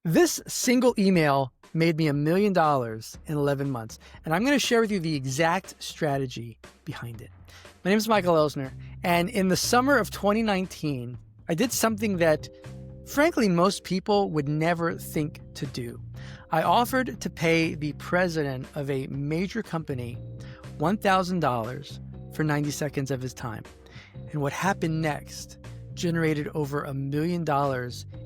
This single email made me $1 million in 11 months, and I'm going to share with you the exact strategy behind it. My name is Michael Elsner, and in the summer of 2019, I did something that, frankly, most people would never think to do. I offered to pay the president of a major company $1,000 for 90 seconds of his time. And what happened next generated over $1 million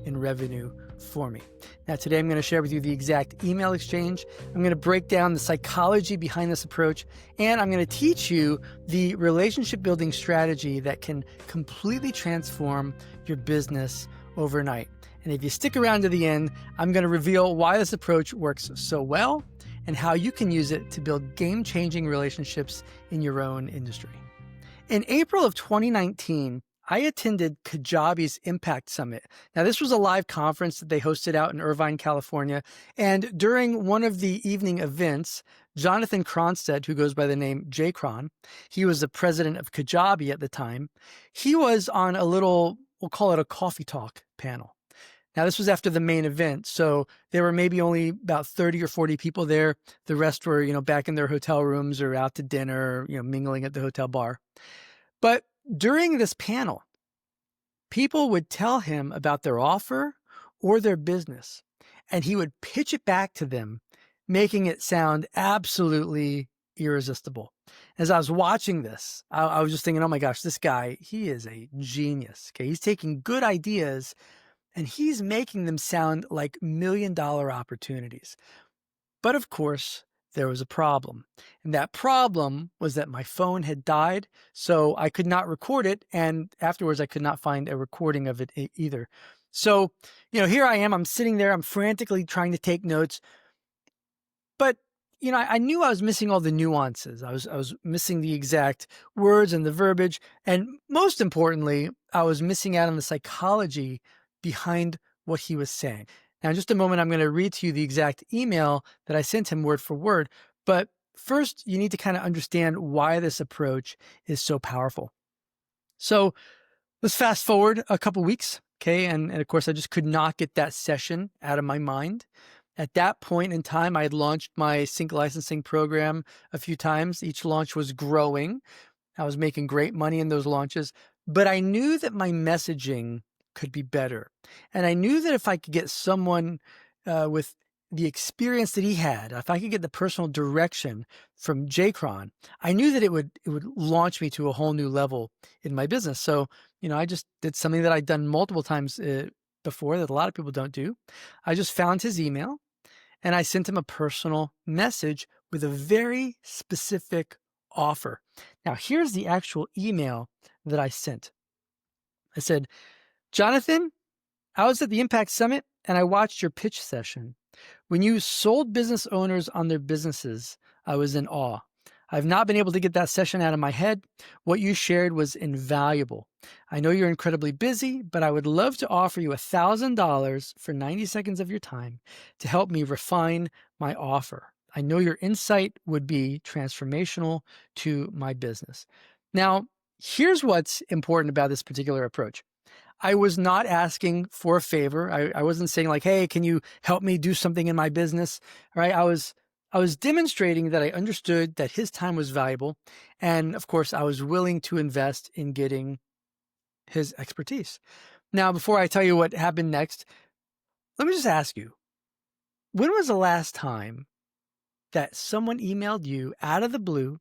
in revenue for me. Now, today I'm going to share with you the exact email exchange. I'm going to break down the psychology behind this approach, and I'm going to teach you the relationship building strategy that can completely transform your business overnight. And if you stick around to the end, I'm going to reveal why this approach works so well and how you can use it to build game-changing relationships in your own industry. In April of 2019, I attended Kajabi's Impact Summit. Now, this was a live conference that they hosted out in Irvine, California. And during one of the evening events, Jonathan Cronstead, who goes by the name J. Cron, he was the president of Kajabi at the time. He was on a little, we'll call it a coffee talk panel. Now, this was after the main event, so there were maybe only about 30 or 40 people there. The rest were, back in their hotel rooms or out to dinner, mingling at the hotel bar. But during this panel, people would tell him about their offer or their business, and he would pitch it back to them, making it sound absolutely irresistible. As I was watching this, I was just thinking, oh my gosh, this guy, he is a genius. Okay, he's taking good ideas and he's making them sound like $1 million opportunities. But of course, there was a problem. And that problem was that my phone had died, so I could not record it. And afterwards, I could not find a recording of it either. So, here I am, I'm sitting there, I'm frantically trying to take notes. But, I knew I was missing all the nuances. I was missing the exact words and the verbiage. And most importantly, I was missing out on the psychology behind what he was saying. Now, in just a moment, I'm going to read to you the exact email that I sent him word for word. But first, you need to kind of understand why this approach is so powerful. So let's fast forward a couple weeks, okay? And of course, I just could not get that session out of my mind. At that point in time, I had launched my sync licensing program a few times. Each launch was growing. I was making great money in those launches, but I knew that my messaging could be better. And I knew that if I could get someone with the experience that he had, if I could get the personal direction from J-Cron, I knew that it would launch me to a whole new level in my business. So, I just did something that I'd done multiple times before that a lot of people don't do. I just found his email and I sent him a personal message with a very specific offer. Now, here's the actual email that I sent. I said, Jonathan, I was at the Impact Summit and I watched your pitch session. When you sold business owners on their businesses, I was in awe. I've not been able to get that session out of my head. What you shared was invaluable. I know you're incredibly busy, but I would love to offer you $1,000 for 90 seconds of your time to help me refine my offer. I know your insight would be transformational to my business. Now, here's what's important about this particular approach. I was not asking for a favor. I wasn't saying like, hey, can you help me do something in my business? Right? I was demonstrating that I understood that his time was valuable. And of course, I was willing to invest in getting his expertise. Now, before I tell you what happened next, let me just ask you, when was the last time that someone emailed you out of the blue,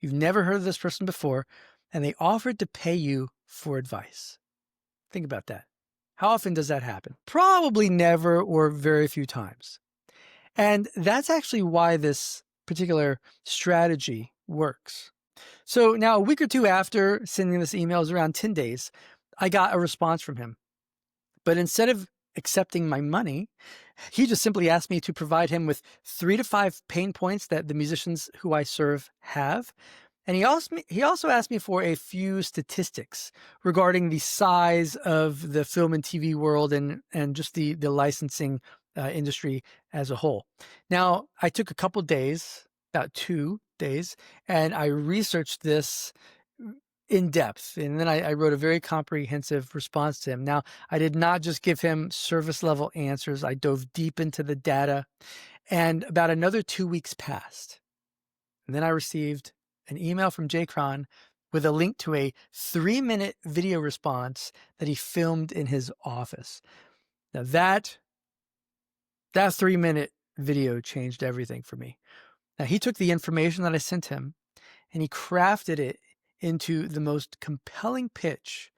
you've never heard of this person before, and they offered to pay you for advice? Think about that. How often does that happen? Probably never or very few times. And that's actually why this particular strategy works. So now a week or two after sending this email, it was around 10 days, I got a response from him. But instead of accepting my money, he just simply asked me to provide him with 3 to 5 pain points that the musicians who I serve have. And he also asked me for a few statistics regarding the size of the film and TV world and just the licensing industry as a whole. Now, I took a couple days, about 2 days, and I researched this in depth. And then I wrote a very comprehensive response to him. Now, I did not just give him service level answers. I dove deep into the data, and about another 2 weeks passed. And then I received an email from Jaycron with a link to a 3-minute video response that he filmed in his office. Now that 3-minute video changed everything for me. Now he took the information that I sent him and he crafted it into the most compelling pitch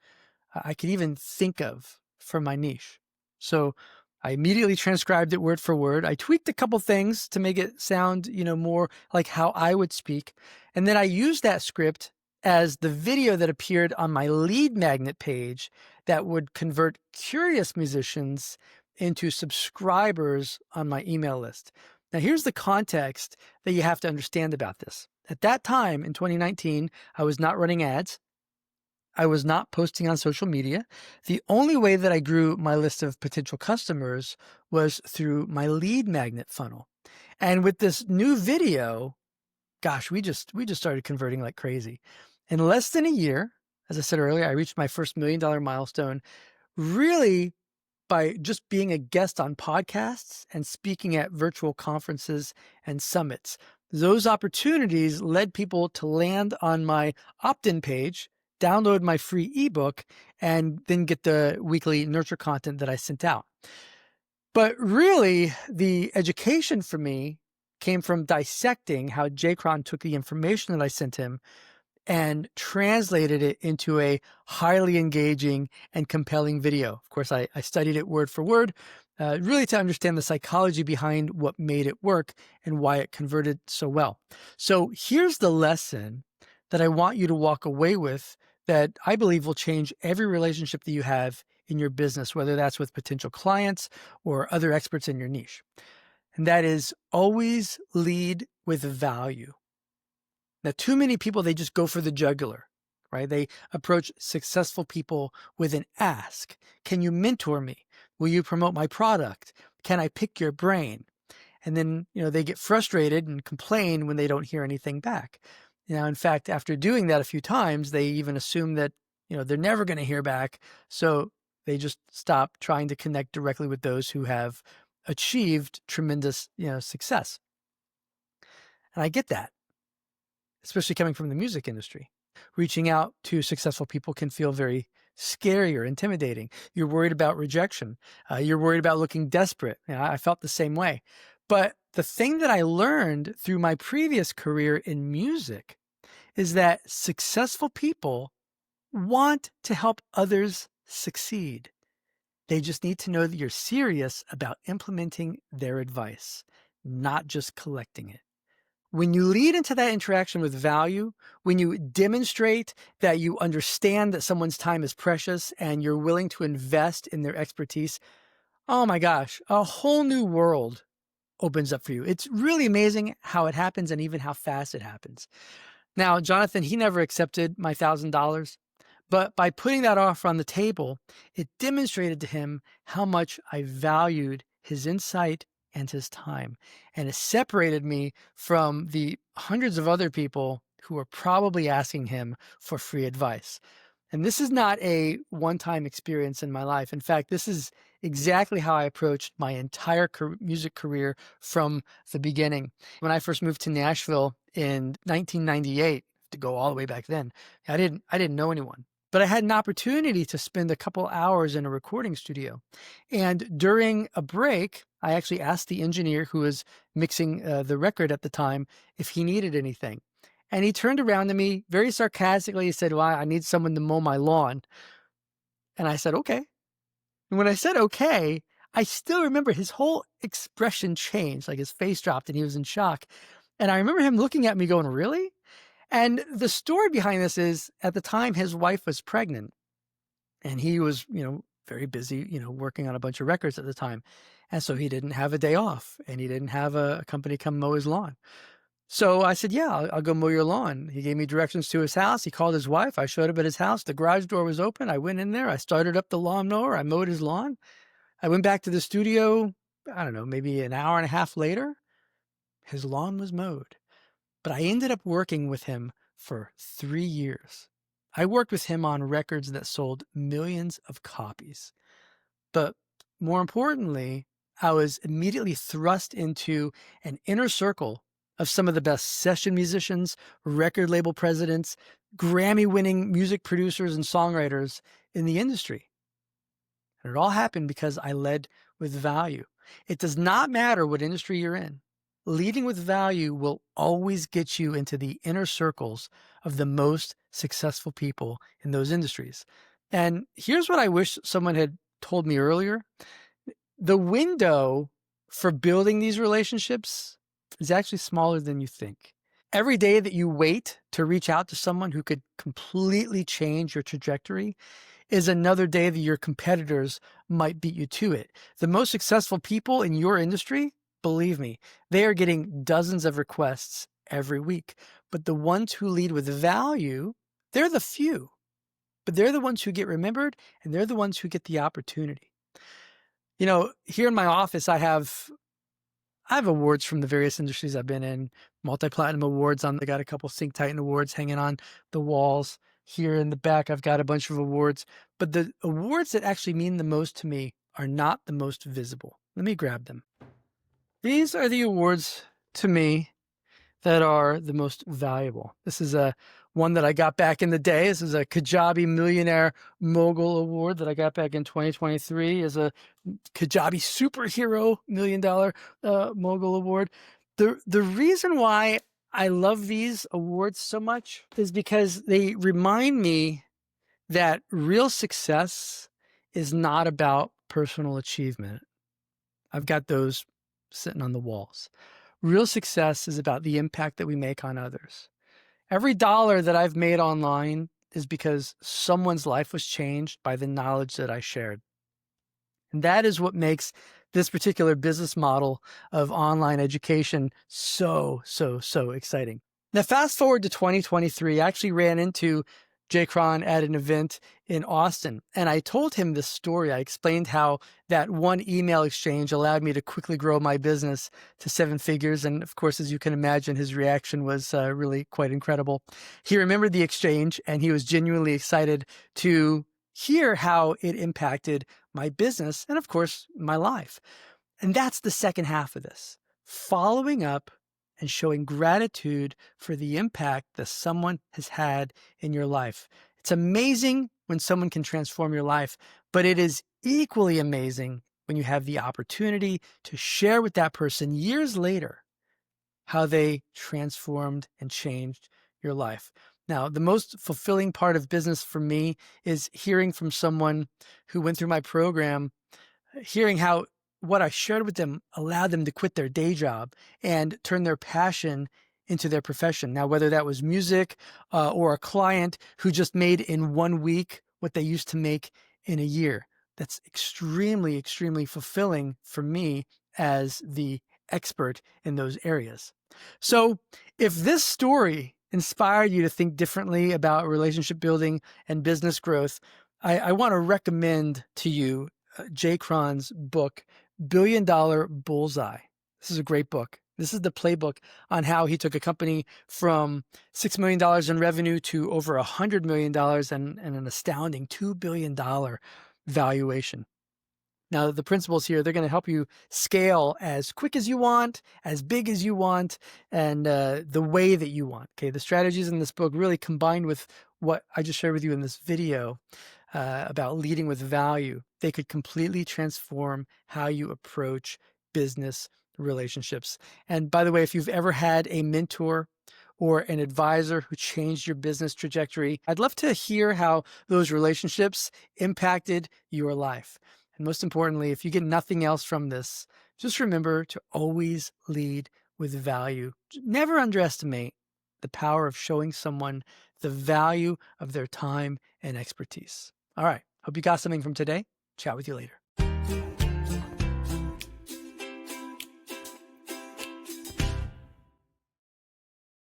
I could even think of for my niche. So I immediately transcribed it word for word. I tweaked a couple things to make it sound, more like how I would speak. And then I used that script as the video that appeared on my lead magnet page that would convert curious musicians into subscribers on my email list. Now, here's the context that you have to understand about this. At that time in 2019, I was not running ads. I was not posting on social media. The only way that I grew my list of potential customers was through my lead magnet funnel. And with this new video, gosh, we just started converting like crazy. In less than a year, as I said earlier, I reached my first $1 million milestone, really by just being a guest on podcasts and speaking at virtual conferences and summits. Those opportunities led people to land on my opt-in page, download my free ebook, and then get the weekly nurture content that I sent out. But really, the education for me came from dissecting how Jaycron took the information that I sent him and translated it into a highly engaging and compelling video. Of course, I studied it word for word, really to understand the psychology behind what made it work and why it converted so well. So here's the lesson that I want you to walk away with that I believe will change every relationship that you have in your business, whether that's with potential clients or other experts in your niche. And that is always lead with value. Now, too many people, they just go for the jugular, right? They approach successful people with an ask. Can you mentor me? Will you promote my product? Can I pick your brain? And then, they get frustrated and complain when they don't hear anything back. Now, in fact, after doing that a few times, they even assume that, they're never going to hear back. So they just stop trying to connect directly with those who have achieved tremendous, success. And I get that, especially coming from the music industry. Reaching out to successful people can feel very scary or intimidating. You're worried about rejection. You're worried about looking desperate. I felt the same way. But the thing that I learned through my previous career in music is that successful people want to help others succeed. They just need to know that you're serious about implementing their advice, not just collecting it. When you lead into that interaction with value, when you demonstrate that you understand that someone's time is precious and you're willing to invest in their expertise, oh my gosh, a whole new world opens up for you. It's really amazing how it happens and even how fast it happens. Now, Jonathan, he never accepted my $1,000, but by putting that offer on the table, it demonstrated to him how much I valued his insight and his time. And it separated me from the hundreds of other people who were probably asking him for free advice. And this is not a one-time experience in my life. In fact, this is exactly how I approached my entire music career from the beginning. When I first moved to Nashville in 1998, to go all the way back then, I didn't know anyone. But I had an opportunity to spend a couple hours in a recording studio. And during a break, I actually asked the engineer who was mixing the record at the time if he needed anything. And he turned around to me very sarcastically. He said, well, I need someone to mow my lawn. And I said, okay. And when I said, okay, I still remember his whole expression changed, like his face dropped and he was in shock. And I remember him looking at me going, really? And the story behind this is at the time his wife was pregnant and he was, very busy, working on a bunch of records at the time. And so he didn't have a day off and he didn't have a company come mow his lawn. So I said, yeah, I'll go mow your lawn. He gave me directions to his house. He called his wife. I showed up at his house. The garage door was open. I went in there. I started up the lawnmower. I mowed his lawn. I went back to the studio, I don't know, maybe an hour and a half later. His lawn was mowed. But I ended up working with him for 3 years. I worked with him on records that sold millions of copies. But more importantly, I was immediately thrust into an inner circle of some of the best session musicians, record label presidents, Grammy-winning music producers and songwriters in the industry. And it all happened because I led with value. It does not matter what industry you're in. Leading with value will always get you into the inner circles of the most successful people in those industries. And here's what I wish someone had told me earlier. The window for building these relationships is actually smaller than you think. Every day that you wait to reach out to someone who could completely change your trajectory is another day that your competitors might beat you to it. The most successful people in your industry, believe me, they are getting dozens of requests every week. But the ones who lead with value, they're the few. But they're the ones who get remembered, and they're the ones who get the opportunity. You know, here in my office, I have awards from the various industries I've been in, multi-platinum awards. I got a couple Sync Titan awards hanging on the walls. Here in the back, I've got a bunch of awards. But the awards that actually mean the most to me are not the most visible. Let me grab them. These are the awards to me that are the most valuable. This is one that I got back in the day. This is a Kajabi Millionaire Mogul Award that I got back in 2023 as a Kajabi Superhero $1 Million Mogul Award. The reason why I love these awards so much is because they remind me that real success is not about personal achievement. I've got those sitting on the walls. Real success is about the impact that we make on others. Every dollar that I've made online is because someone's life was changed by the knowledge that I shared. And that is what makes this particular business model of online education so exciting. Now, fast forward to 2023, I actually ran into Jay Cron at an event in Austin, and I told him this story. I explained how that one email exchange allowed me to quickly grow my business to 7 figures. And of course, as you can imagine, his reaction was really quite incredible. He remembered the exchange, and he was genuinely excited to hear how it impacted my business and, of course, my life. And that's the second half of this, following up and showing gratitude for the impact that someone has had in your life. It's amazing when someone can transform your life, but it is equally amazing when you have the opportunity to share with that person years later how they transformed and changed your life. Now, the most fulfilling part of business for me is hearing from someone who went through my program, hearing how what I shared with them allowed them to quit their day job and turn their passion into their profession. Now, whether that was music or a client who just made in 1 week what they used to make in a year, that's extremely fulfilling for me as the expert in those areas. So if this story inspired you to think differently about relationship building and business growth, I want to recommend to you Jay Cron's book, $1 Billion Bullseye. This is a great book. This is the playbook on how he took a company from $6 million in revenue to over $100 million and an astounding $2 billion valuation. Now, the principles here, they're going to help you scale as quick as you want, as big as you want, and the way that you want. Okay, the strategies in this book really combined with what I just shared with you in this video about leading with value. They could completely transform how you approach business relationships. And by the way, if you've ever had a mentor or an advisor who changed your business trajectory, I'd love to hear how those relationships impacted your life. And most importantly, if you get nothing else from this, just remember to always lead with value. Never underestimate the power of showing someone the value of their time and expertise. All right. Hope you got something from today. Chat with you later.